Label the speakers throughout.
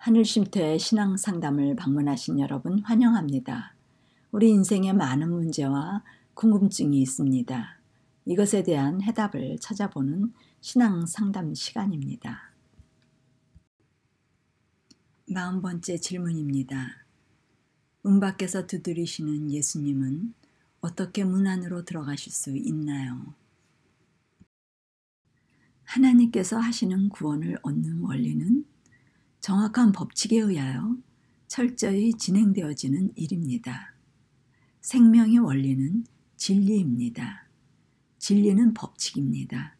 Speaker 1: 하늘쉼터의 신앙상담을 방문하신 여러분 환영합니다. 우리 인생에 많은 문제와 궁금증이 있습니다. 이것에 대한 해답을 찾아보는 신앙상담 시간입니다. 40번째 질문입니다. 문 밖에서 두드리시는 예수님은 어떻게 문 안으로 들어가실 수 있나요? 하나님께서 하시는 구원을 얻는 원리는 정확한 법칙에 의하여 철저히 진행되어지는 일입니다. 생명의 원리는 진리입니다. 진리는 법칙입니다.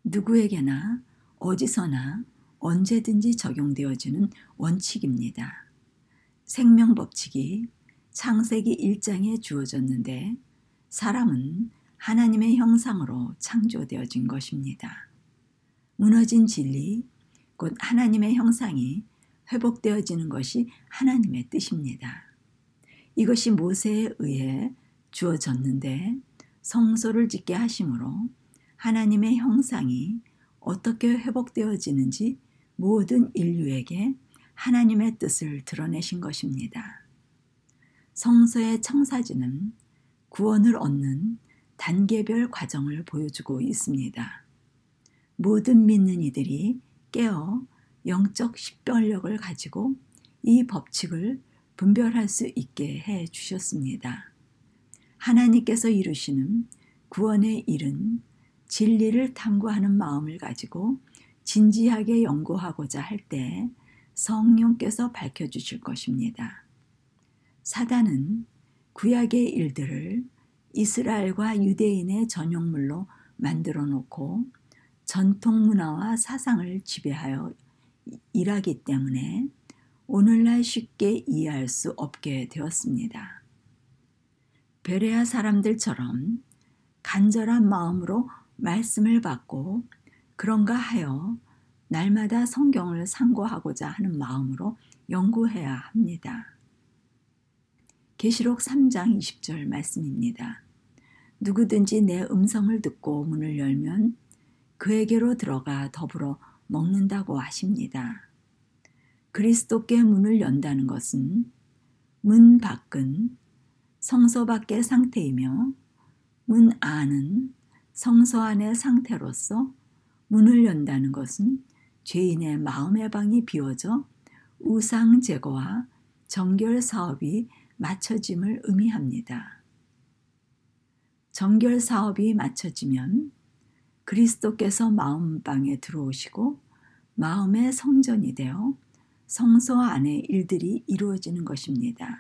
Speaker 1: 누구에게나 어디서나 언제든지 적용되어지는 원칙입니다. 생명 법칙이 창세기 1장에 주어졌는데 사람은 하나님의 형상으로 창조되어진 것입니다. 무너진 진리, 곧 하나님의 형상이 회복되어지는 것이 하나님의 뜻입니다. 이것이 모세에 의해 주어졌는데 성소를 짓게 하심으로 하나님의 형상이 어떻게 회복되어지는지 모든 인류에게 하나님의 뜻을 드러내신 것입니다. 성서의 청사진은 구원을 얻는 단계별 과정을 보여주고 있습니다. 모든 믿는 이들이 깨어 영적 식별력을 가지고 이 법칙을 분별할 수 있게 해 주셨습니다. 하나님께서 이루시는 구원의 일은 진리를 탐구하는 마음을 가지고 진지하게 연구하고자 할 때 성령께서 밝혀주실 것입니다. 사단은 구약의 일들을 이스라엘과 유대인의 전용물로 만들어 놓고 전통 문화와 사상을 지배하여 일하기 때문에 오늘날 쉽게 이해할 수 없게 되었습니다. 베레아 사람들처럼 간절한 마음으로 말씀을 받고 그런가 하여 날마다 성경을 상고하고자 하는 마음으로 연구해야 합니다. 계시록 3장 20절 말씀입니다. 누구든지 내 음성을 듣고 문을 열면 그에게로 들어가 더불어 먹는다고 하십니다. 그리스도께 문을 연다는 것은 문 밖은 성소 밖의 상태이며 문 안은 성소 안의 상태로서 문을 연다는 것은 죄인의 마음의 방이 비워져 우상 제거와 정결 사업이 맞춰짐을 의미합니다. 정결 사업이 맞춰지면 그리스도께서 마음방에 들어오시고 마음의 성전이 되어 성소 안의 일들이 이루어지는 것입니다.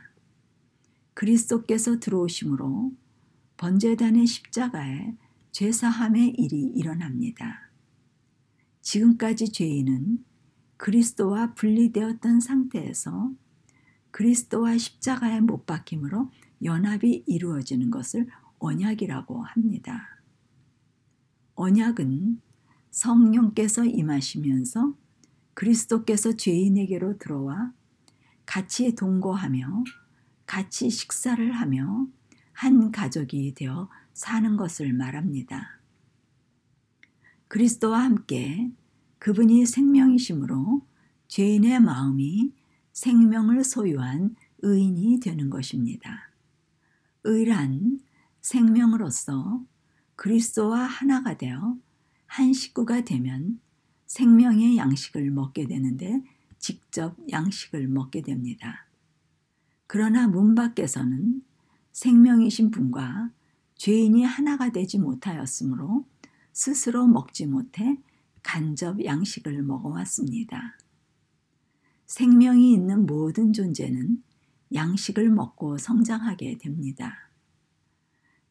Speaker 1: 그리스도께서 들어오심으로 번제단의 십자가에 죄사함의 일이 일어납니다. 지금까지 죄인은 그리스도와 분리되었던 상태에서 그리스도와 십자가에 못 박힘으로 연합이 이루어지는 것을 언약이라고 합니다. 언약은 성령께서 임하시면서 그리스도께서 죄인에게로 들어와 같이 동거하며 같이 식사를 하며 한 가족이 되어 사는 것을 말합니다. 그리스도와 함께 그분이 생명이심으로 죄인의 마음이 생명을 소유한 의인이 되는 것입니다. 의란 생명으로서 그리스도와 하나가 되어 한 식구가 되면 생명의 양식을 먹게 되는데 직접 양식을 먹게 됩니다. 그러나 문 밖에서는 생명이신 분과 죄인이 하나가 되지 못하였으므로 스스로 먹지 못해 간접 양식을 먹어왔습니다. 생명이 있는 모든 존재는 양식을 먹고 성장하게 됩니다.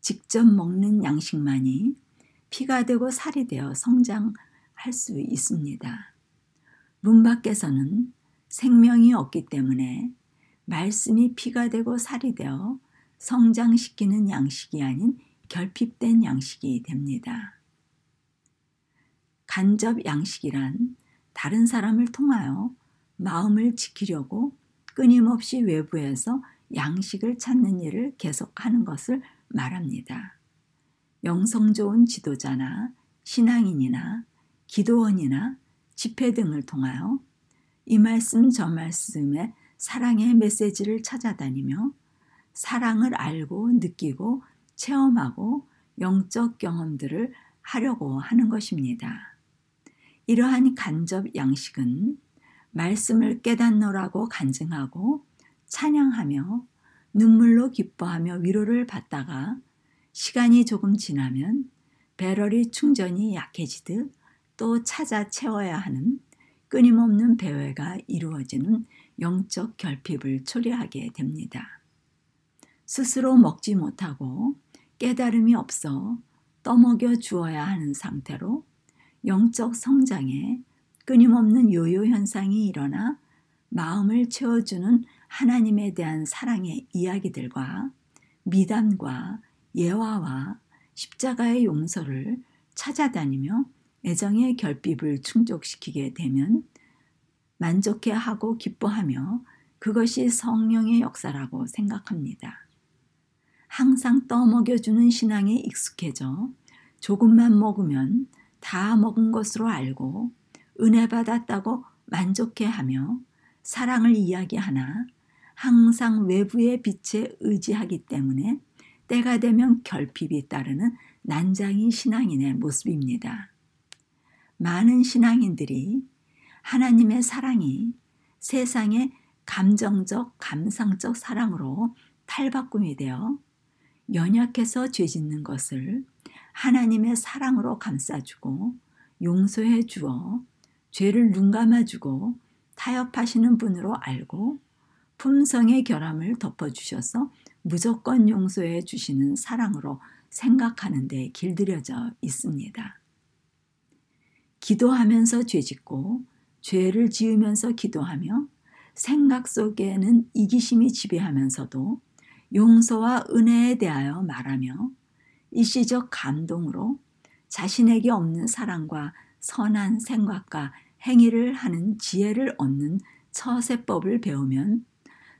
Speaker 1: 직접 먹는 양식만이 피가 되고 살이 되어 성장할 수 있습니다. 문 밖에서는 생명이 없기 때문에 말씀이 피가 되고 살이 되어 성장시키는 양식이 아닌 결핍된 양식이 됩니다. 간접 양식이란 다른 사람을 통하여 마음을 지키려고 끊임없이 외부에서 양식을 찾는 일을 계속하는 것을 말합니다. 영성 좋은 지도자나 신앙인이나 기도원이나 집회 등을 통하여 이 말씀 저 말씀에 사랑의 메시지를 찾아다니며 사랑을 알고 느끼고 체험하고 영적 경험들을 하려고 하는 것입니다. 이러한 간접 양식은 말씀을 깨닫노라고 간증하고 찬양하며 눈물로 기뻐하며 위로를 받다가 시간이 조금 지나면 배럴이 충전이 약해지듯 또 찾아 채워야 하는 끊임없는 배회가 이루어지는 영적 결핍을 초래하게 됩니다. 스스로 먹지 못하고 깨달음이 없어 떠먹여 주어야 하는 상태로 영적 성장에 끊임없는 요요 현상이 일어나 마음을 채워주는 하나님에 대한 사랑의 이야기들과 미담과 예화와 십자가의 용서를 찾아다니며 애정의 결핍을 충족시키게 되면 만족해하고 기뻐하며 그것이 성령의 역사라고 생각합니다. 항상 떠먹여주는 신앙에 익숙해져 조금만 먹으면 다 먹은 것으로 알고 은혜 받았다고 만족해하며 사랑을 이야기하나 항상 외부의 빛에 의지하기 때문에 때가 되면 결핍이 따르는 난장이 신앙인의 모습입니다. 많은 신앙인들이 하나님의 사랑이 세상의 감정적, 감상적 사랑으로 탈바꿈이 되어 연약해서 죄 짓는 것을 하나님의 사랑으로 감싸주고 용서해 주어 죄를 눈감아주고 타협하시는 분으로 알고 품성의 결함을 덮어주셔서 무조건 용서해 주시는 사랑으로 생각하는 데 길들여져 있습니다. 기도하면서 죄 짓고 죄를 지으면서 기도하며 생각 속에는 이기심이 지배하면서도 용서와 은혜에 대하여 말하며 일시적 감동으로 자신에게 없는 사랑과 선한 생각과 행위를 하는 지혜를 얻는 처세법을 배우면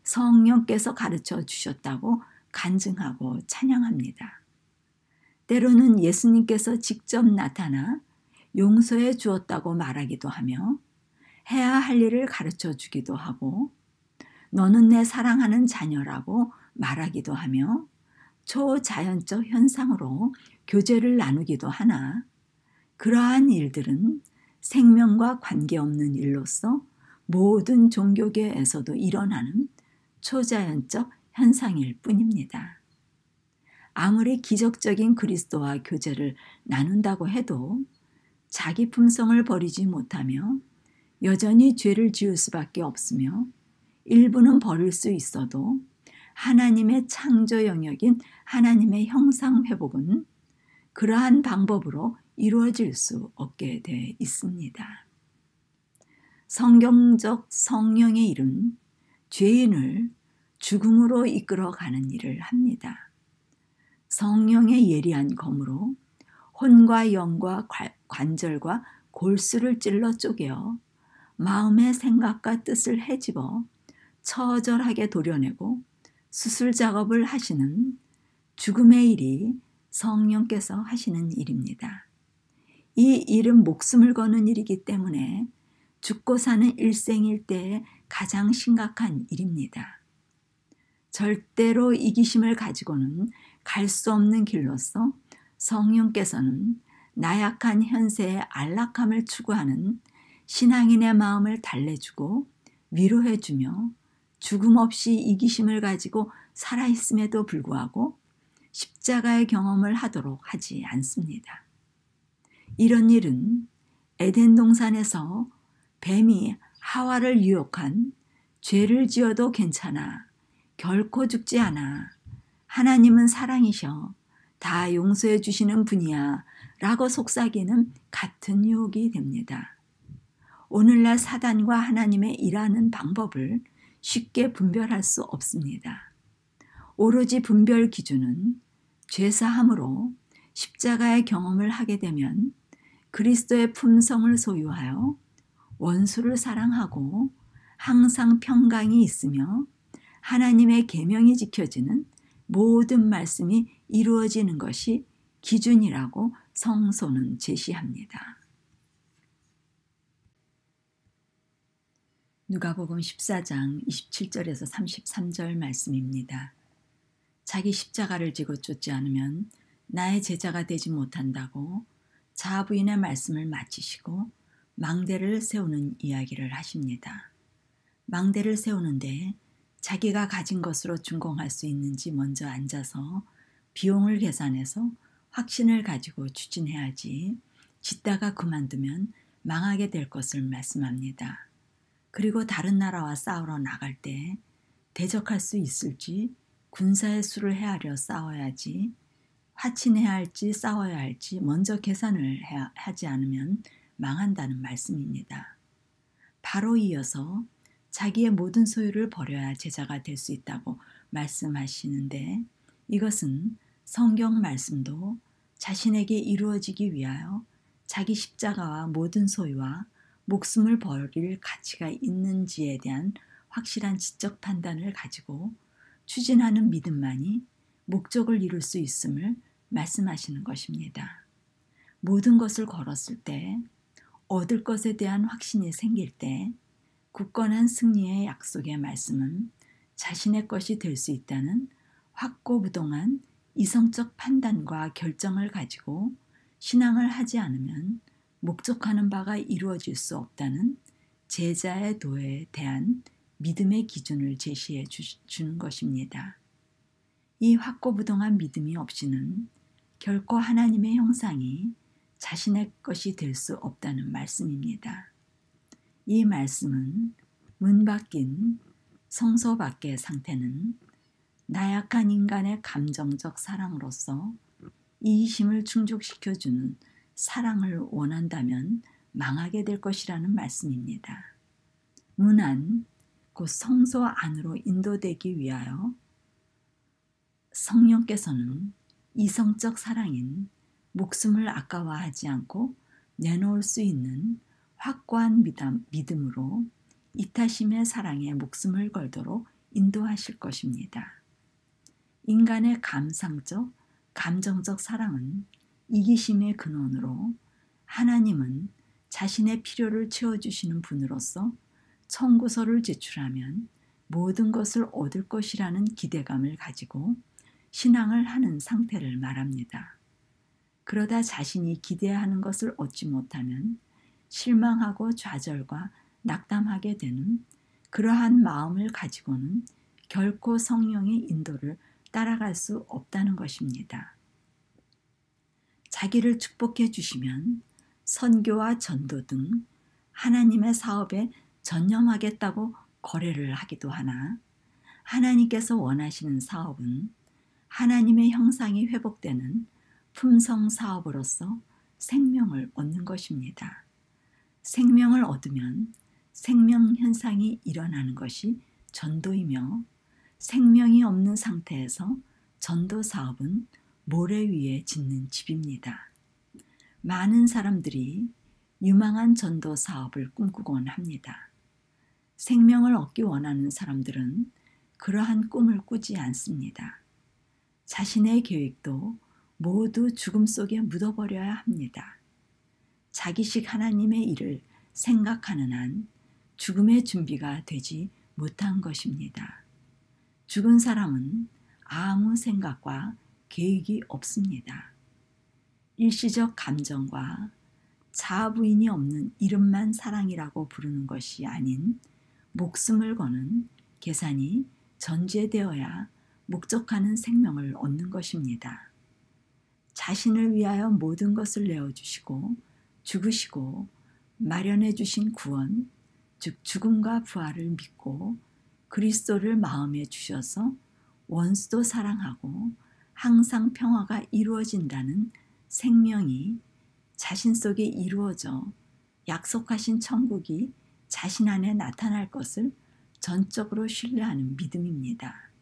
Speaker 1: 성령께서 가르쳐 주셨다고 간증하고 찬양합니다. 때로는 예수님께서 직접 나타나 용서해 주었다고 말하기도 하며 해야 할 일을 가르쳐 주기도 하고 너는 내 사랑하는 자녀라고 말하기도 하며 초자연적 현상으로 교제를 나누기도 하나 그러한 일들은 생명과 관계없는 일로서 모든 종교계에서도 일어나는 초자연적 현상일 뿐입니다. 아무리 기적적인 그리스도와 교제를 나눈다고 해도 자기 품성을 버리지 못하며 여전히 죄를 지을 수밖에 없으며 일부는 버릴 수 있어도 하나님의 창조 영역인 하나님의 형상 회복은 그러한 방법으로 이루어질 수 없게 돼 있습니다. 성경적 성령의 일은 죄인을 죽음으로 이끌어가는 일을 합니다. 성령의 예리한 검으로 혼과 영과 관절과 골수를 찔러 쪼개어 마음의 생각과 뜻을 헤집어 처절하게 도려내고 수술 작업을 하시는 죽음의 일이 성령께서 하시는 일입니다. 이 일은 목숨을 거는 일이기 때문에 죽고 사는 일생일 때에 가장 심각한 일입니다. 절대로 이기심을 가지고는 갈 수 없는 길로서 성령께서는 나약한 현세의 안락함을 추구하는 신앙인의 마음을 달래주고 위로해주며 죽음 없이 이기심을 가지고 살아있음에도 불구하고 십자가의 경험을 하도록 하지 않습니다. 이런 일은 에덴 동산에서 뱀이 하와를 유혹한 죄를 지어도 괜찮아 결코 죽지 않아 하나님은 사랑이셔 다 용서해 주시는 분이야 라고 속삭이는 같은 유혹이 됩니다. 오늘날 사단과 하나님의 일하는 방법을 쉽게 분별할 수 없습니다. 오로지 분별 기준은 죄사함으로 십자가의 경험을 하게 되면 그리스도의 품성을 소유하여 원수를 사랑하고 항상 평강이 있으며 하나님의 계명이 지켜지는 모든 말씀이 이루어지는 것이 기준이라고 성서는 제시합니다. 누가복음 14장 27절에서 33절 말씀입니다. 자기 십자가를 지고 쫓지 않으면 나의 제자가 되지 못한다고 자부인의 말씀을 마치시고 망대를 세우는 이야기를 하십니다. 망대를 세우는데 자기가 가진 것으로 준공할 수 있는지 먼저 앉아서 비용을 계산해서 확신을 가지고 추진해야지 짓다가 그만두면 망하게 될 것을 말씀합니다. 그리고 다른 나라와 싸우러 나갈 때 대적할 수 있을지 군사의 수를 헤아려 싸워야지 화친해야 할지 싸워야 할지 먼저 계산을 하지 않으면 망한다는 말씀입니다. 바로 이어서 자기의 모든 소유를 버려야 제자가 될 수 있다고 말씀하시는데 이것은 성경 말씀도 자신에게 이루어지기 위하여 자기 십자가와 모든 소유와 목숨을 버릴 가치가 있는지에 대한 확실한 지적 판단을 가지고 추진하는 믿음만이 목적을 이룰 수 있음을 말씀하시는 것입니다. 모든 것을 걸었을 때, 얻을 것에 대한 확신이 생길 때 굳건한 승리의 약속의 말씀은 자신의 것이 될 수 있다는 확고부동한 이성적 판단과 결정을 가지고 신앙을 하지 않으면 목적하는 바가 이루어질 수 없다는 제자의 도에 대한 믿음의 기준을 제시해 주는 것입니다. 이 확고부동한 믿음이 없이는 결코 하나님의 형상이 자신의 것이 될 수 없다는 말씀입니다. 이 말씀은 문 밖인 성소 밖의 상태는 나약한 인간의 감정적 사랑으로서 이심을 충족시켜주는 사랑을 원한다면 망하게 될 것이라는 말씀입니다. 문 안, 곧 성소 안으로 인도되기 위하여 성령께서는 이성적 사랑인 목숨을 아까워하지 않고 내놓을 수 있는 확고한 믿음으로 이타심의 사랑에 목숨을 걸도록 인도하실 것입니다. 인간의 감상적, 감정적 사랑은 이기심의 근원으로 하나님은 자신의 필요를 채워주시는 분으로서 청구서를 제출하면 모든 것을 얻을 것이라는 기대감을 가지고 신앙을 하는 상태를 말합니다. 그러다 자신이 기대하는 것을 얻지 못하면 실망하고 좌절과 낙담하게 되는 그러한 마음을 가지고는 결코 성령의 인도를 따라갈 수 없다는 것입니다. 자기를 축복해 주시면 선교와 전도 등 하나님의 사업에 전념하겠다고 거래를 하기도 하나 하나님께서 원하시는 사업은 하나님의 형상이 회복되는 품성 사업으로서 생명을 얻는 것입니다. 생명을 얻으면 생명 현상이 일어나는 것이 전도이며 생명이 없는 상태에서 전도 사업은 모래 위에 짓는 집입니다. 많은 사람들이 유망한 전도 사업을 꿈꾸곤 합니다. 생명을 얻기 원하는 사람들은 그러한 꿈을 꾸지 않습니다. 자신의 계획도 모두 죽음 속에 묻어버려야 합니다. 자기식 하나님의 일을 생각하는 한 죽음의 준비가 되지 못한 것입니다. 죽은 사람은 아무 생각과 계획이 없습니다. 일시적 감정과 자부인이 없는 이름만 사랑이라고 부르는 것이 아닌 목숨을 거는 계산이 전제되어야 목적하는 생명을 얻는 것입니다. 자신을 위하여 모든 것을 내어주시고 죽으시고 마련해 주신 구원, 즉 죽음과 부활을 믿고 그리스도를 마음에 주셔서 원수도 사랑하고 항상 평화가 이루어진다는 생명이 자신 속에 이루어져 약속하신 천국이 자신 안에 나타날 것을 전적으로 신뢰하는 믿음입니다.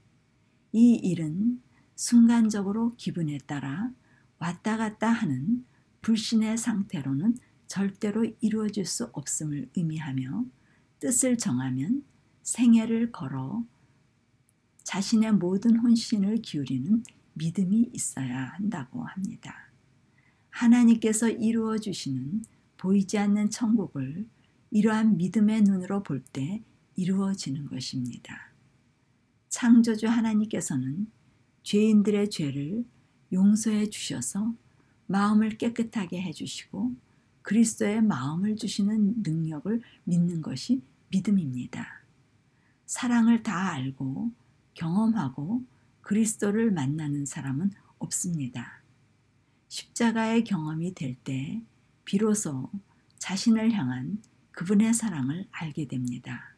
Speaker 1: 이 일은 순간적으로 기분에 따라 왔다 갔다 하는 불신의 상태로는 절대로 이루어질 수 없음을 의미하며 뜻을 정하면 생애를 걸어 자신의 모든 혼신을 기울이는 믿음이 있어야 한다고 합니다. 하나님께서 이루어 주시는 보이지 않는 천국을 이러한 믿음의 눈으로 볼 때 이루어지는 것입니다. 창조주 하나님께서는 죄인들의 죄를 용서해 주셔서 마음을 깨끗하게 해주시고 그리스도의 마음을 주시는 능력을 믿는 것이 믿음입니다. 사랑을 다 알고 경험하고 그리스도를 만나는 사람은 없습니다. 십자가의 경험이 될 때 비로소 자신을 향한 그분의 사랑을 알게 됩니다.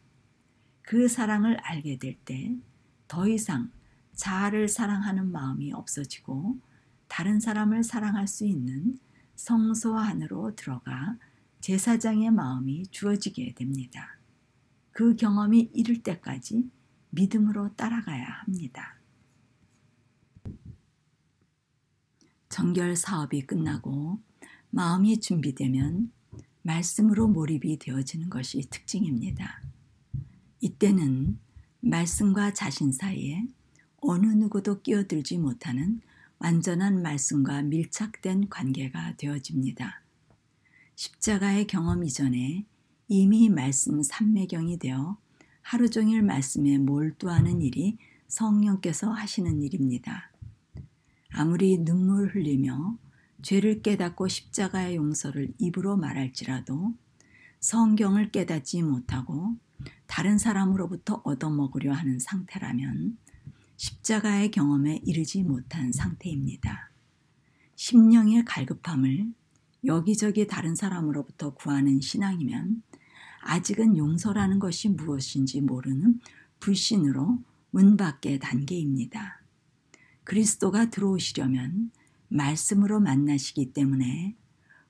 Speaker 1: 그 사랑을 알게 될 때 더 이상 자아를 사랑하는 마음이 없어지고 다른 사람을 사랑할 수 있는 성소 안으로 들어가 제사장의 마음이 주어지게 됩니다. 그 경험이 이를 때까지 믿음으로 따라가야 합니다. 정결 사업이 끝나고 마음이 준비되면 말씀으로 몰입이 되어지는 것이 특징입니다. 이때는 말씀과 자신 사이에 어느 누구도 끼어들지 못하는 완전한 말씀과 밀착된 관계가 되어집니다. 십자가의 경험 이전에 이미 말씀 삼매경이 되어 하루 종일 말씀에 몰두하는 일이 성령께서 하시는 일입니다. 아무리 눈물 흘리며 죄를 깨닫고 십자가의 용서를 입으로 말할지라도 성경을 깨닫지 못하고 다른 사람으로부터 얻어먹으려 하는 상태라면 십자가의 경험에 이르지 못한 상태입니다. 심령의 갈급함을 여기저기 다른 사람으로부터 구하는 신앙이면 아직은 용서라는 것이 무엇인지 모르는 불신으로 문 밖의 단계입니다. 그리스도가 들어오시려면 말씀으로 만나시기 때문에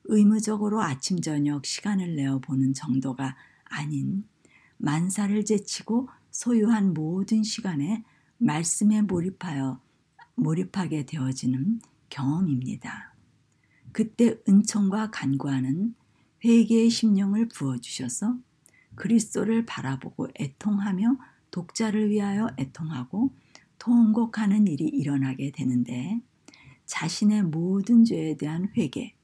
Speaker 1: 의무적으로 아침 저녁 시간을 내어 보는 정도가 아닌 만사를 제치고 소유한 모든 시간에 말씀에 몰입하게 되어지는 경험입니다. 그때 은총과 간구하는 회개의 심령을 부어주셔서 그리스도를 바라보고 애통하며 독자를 위하여 애통하고 통곡하는 일이 일어나게 되는데 자신의 모든 죄에 대한 회개,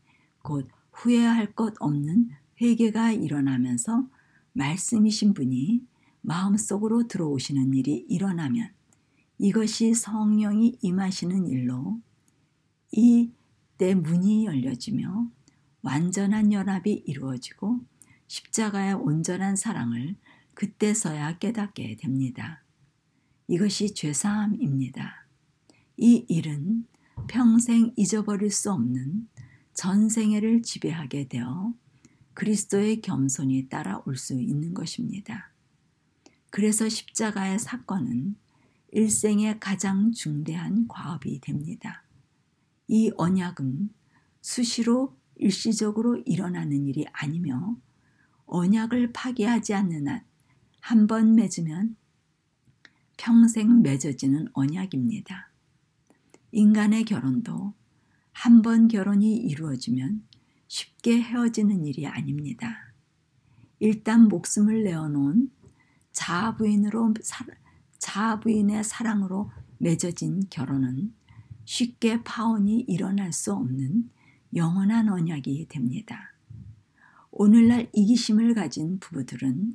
Speaker 1: 곧 후회할 것 없는 회개가 일어나면서 말씀이신 분이 마음속으로 들어오시는 일이 일어나면 이것이 성령이 임하시는 일로 이때 문이 열려지며 완전한 연합이 이루어지고 십자가의 온전한 사랑을 그때서야 깨닫게 됩니다. 이것이 죄사함입니다. 이 일은 평생 잊어버릴 수 없는 전생애를 지배하게 되어 그리스도의 겸손이 따라올 수 있는 것입니다. 그래서 십자가의 사건은 일생의 가장 중대한 과업이 됩니다. 이 언약은 수시로 일시적으로 일어나는 일이 아니며 언약을 파기하지 않는 한 한 번 맺으면 평생 맺어지는 언약입니다. 인간의 결혼도 한 번 결혼이 이루어지면 쉽게 헤어지는 일이 아닙니다. 일단 목숨을 내어놓은 자아부인의 사랑으로 맺어진 결혼은 쉽게 파혼이 일어날 수 없는 영원한 언약이 됩니다. 오늘날 이기심을 가진 부부들은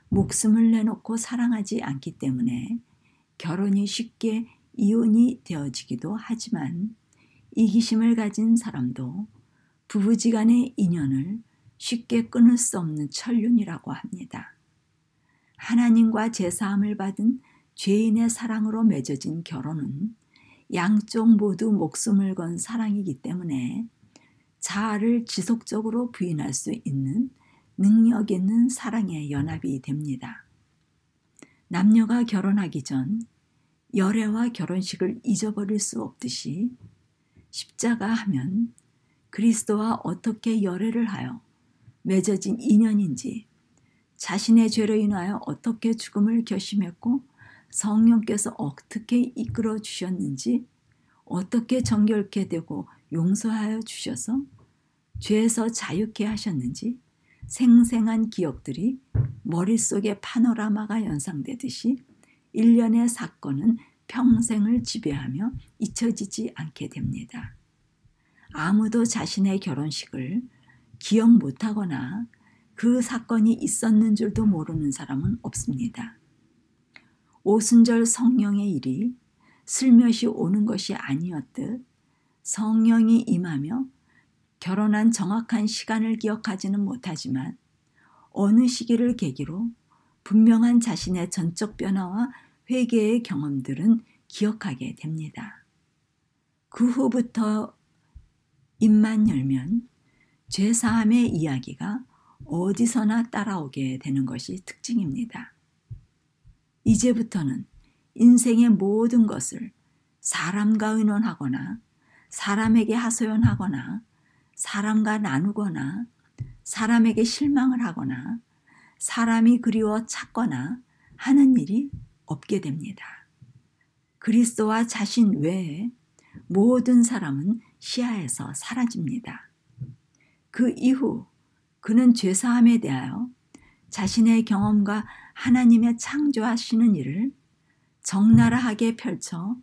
Speaker 1: 목숨을 내놓고 사랑하지 않기 때문에 결혼이 쉽게 이혼이 되어지기도 하지만 이기심을 가진 사람도 부부지간의 인연을 쉽게 끊을 수 없는 천륜이라고 합니다. 하나님과 제사함을 받은 죄인의 사랑으로 맺어진 결혼은 양쪽 모두 목숨을 건 사랑이기 때문에 자아를 지속적으로 부인할 수 있는 능력 있는 사랑의 연합이 됩니다. 남녀가 결혼하기 전 열애와 결혼식을 잊어버릴 수 없듯이 십자가 하면 그리스도와 어떻게 열애를 하여 맺어진 인연인지 자신의 죄로 인하여 어떻게 죽음을 결심했고 성령께서 어떻게 이끌어 주셨는지 어떻게 정결케 되고 용서하여 주셔서 죄에서 자유케 하셨는지 생생한 기억들이 머릿속에 파노라마가 연상되듯이 일련의 사건은 평생을 지배하며 잊혀지지 않게 됩니다. 아무도 자신의 결혼식을 기억 못하거나 그 사건이 있었는 줄도 모르는 사람은 없습니다. 오순절 성령의 일이 슬며시 오는 것이 아니었듯 성령이 임하며 결혼한 정확한 시간을 기억하지는 못하지만 어느 시기를 계기로 분명한 자신의 전적 변화와 회개의 경험들은 기억하게 됩니다. 그 후부터 입만 열면 죄사함의 이야기가 어디서나 따라오게 되는 것이 특징입니다. 이제부터는 인생의 모든 것을 사람과 의논하거나 사람에게 하소연하거나 사람과 나누거나 사람에게 실망을 하거나 사람이 그리워 찾거나 하는 일이 없게 됩니다. 그리스도와 자신 외에 모든 사람은 시야에서 사라집니다. 그 이후 그는 죄사함에 대하여 자신의 경험과 하나님의 창조하시는 일을 적나라하게 펼쳐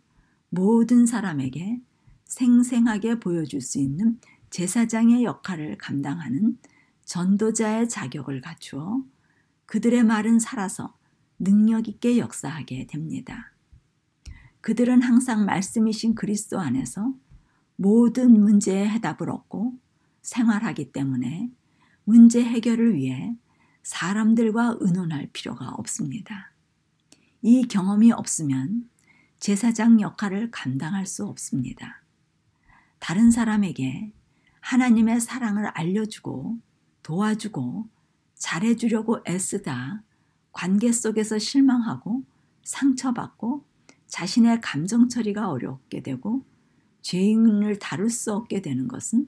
Speaker 1: 모든 사람에게 생생하게 보여줄 수 있는 제사장의 역할을 감당하는 전도자의 자격을 갖추어 그들의 말은 살아서 능력 있게 역사하게 됩니다. 그들은 항상 말씀이신 그리스도 안에서 모든 문제의 해답을 얻고 생활하기 때문에 문제 해결을 위해 사람들과 의논할 필요가 없습니다. 이 경험이 없으면 제사장 역할을 감당할 수 없습니다. 다른 사람에게 하나님의 사랑을 알려주고 도와주고 잘해주려고 애쓰다 관계 속에서 실망하고 상처받고 자신의 감정 처리가 어렵게 되고 죄인을 다룰 수 없게 되는 것은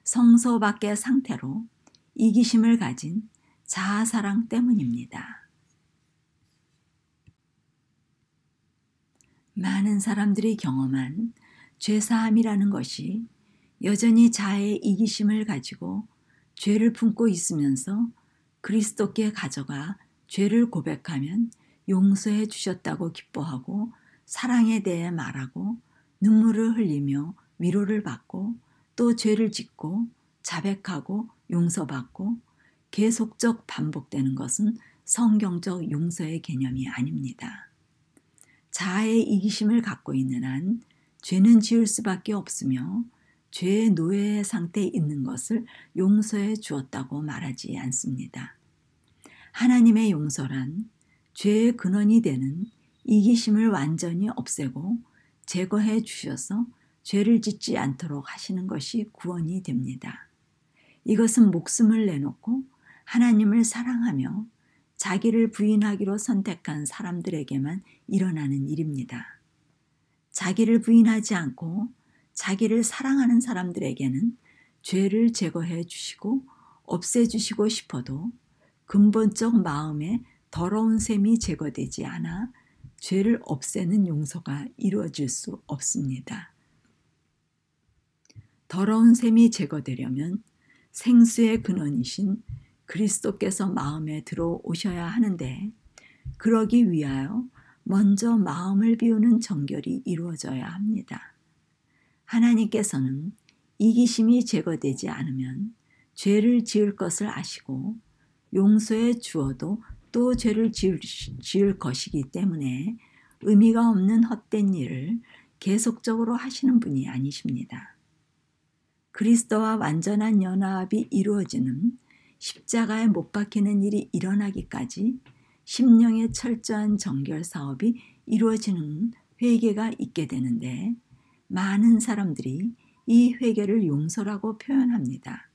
Speaker 1: 성소 밖의 상태로 이기심을 가진 자아사랑 때문입니다. 많은 사람들이 경험한 죄사함이라는 것이 여전히 자아의 이기심을 가지고 죄를 품고 있으면서 그리스도께 가져가 죄를 고백하면 용서해 주셨다고 기뻐하고 사랑에 대해 말하고 눈물을 흘리며 위로를 받고 또 죄를 짓고 자백하고 용서받고 계속적 반복되는 것은 성경적 용서의 개념이 아닙니다. 자아의 이기심을 갖고 있는 한 죄는 지을 수밖에 없으며 죄의 노예의 상태에 있는 것을 용서해 주었다고 말하지 않습니다. 하나님의 용서란 죄의 근원이 되는 이기심을 완전히 없애고 제거해 주셔서 죄를 짓지 않도록 하시는 것이 구원이 됩니다. 이것은 목숨을 내놓고 하나님을 사랑하며 자기를 부인하기로 선택한 사람들에게만 일어나는 일입니다. 자기를 부인하지 않고 자기를 사랑하는 사람들에게는 죄를 제거해 주시고 없애주시고 싶어도 근본적 마음에 더러운 셈이 제거되지 않아 죄를 없애는 용서가 이루어질 수 없습니다. 더러운 셈이 제거되려면 생수의 근원이신 그리스도께서 마음에 들어오셔야 하는데 그러기 위하여 먼저 마음을 비우는 정결이 이루어져야 합니다. 하나님께서는 이기심이 제거되지 않으면 죄를 지을 것을 아시고 용서해 주어도 또 죄를 지을 것이기 때문에 의미가 없는 헛된 일을 계속적으로 하시는 분이 아니십니다. 그리스도와 완전한 연합이 이루어지는 십자가에 못 박히는 일이 일어나기까지 심령의 철저한 정결 사업이 이루어지는 회개가 있게 되는데 많은 사람들이 이 회개를 용서라고 표현합니다.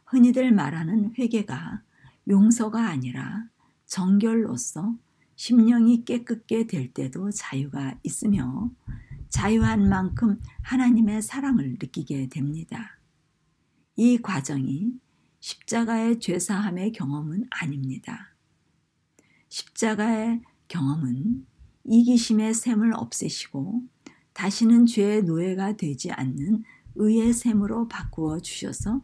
Speaker 1: 흔히들 말하는 회개가 용서가 아니라 정결로서 심령이 깨끗게 될 때도 자유가 있으며 자유한 만큼 하나님의 사랑을 느끼게 됩니다. 이 과정이 십자가의 죄사함의 경험은 아닙니다. 십자가의 경험은 이기심의 셈을 없애시고 다시는 죄의 노예가 되지 않는 의의 셈으로 바꾸어 주셔서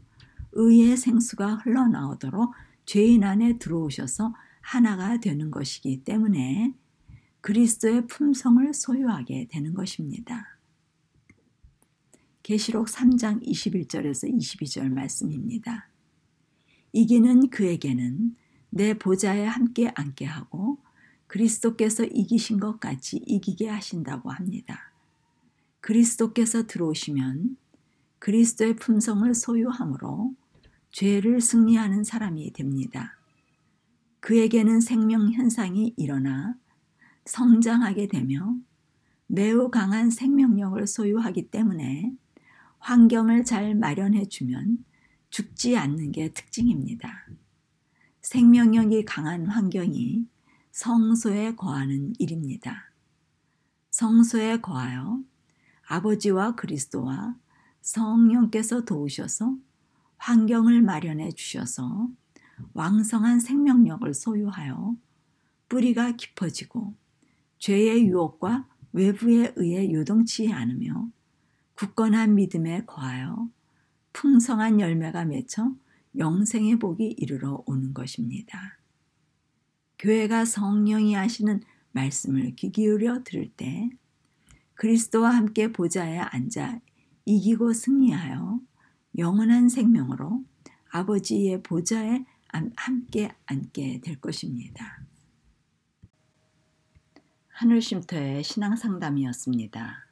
Speaker 1: 의의 생수가 흘러나오도록 죄인 안에 들어오셔서 하나가 되는 것이기 때문에 그리스도의 품성을 소유하게 되는 것입니다. 계시록 3장 21절에서 22절 말씀입니다. 이기는 그에게는 내 보좌에 함께 앉게 하고 그리스도께서 이기신 것 같이 이기게 하신다고 합니다. 그리스도께서 들어오시면 그리스도의 품성을 소유함으로 죄를 승리하는 사람이 됩니다. 그에게는 생명 현상이 일어나 성장하게 되며 매우 강한 생명력을 소유하기 때문에 환경을 잘 마련해 주면 죽지 않는 게 특징입니다. 생명력이 강한 환경이 성소에 거하는 일입니다. 성소에 거하여 아버지와 그리스도와 성령께서 도우셔서 환경을 마련해 주셔서 왕성한 생명력을 소유하여 뿌리가 깊어지고 죄의 유혹과 외부에 의해 요동치 않으며 굳건한 믿음에 거하여 풍성한 열매가 맺혀 영생의 복이 이르러 오는 것입니다. 교회가 성령이 하시는 말씀을 귀 기울여 들을 때 그리스도와 함께 보좌에 앉아 이기고 승리하여 영원한 생명으로 아버지의 보좌에 함께 앉게 될 것입니다. 하늘쉼터의 신앙상담이었습니다.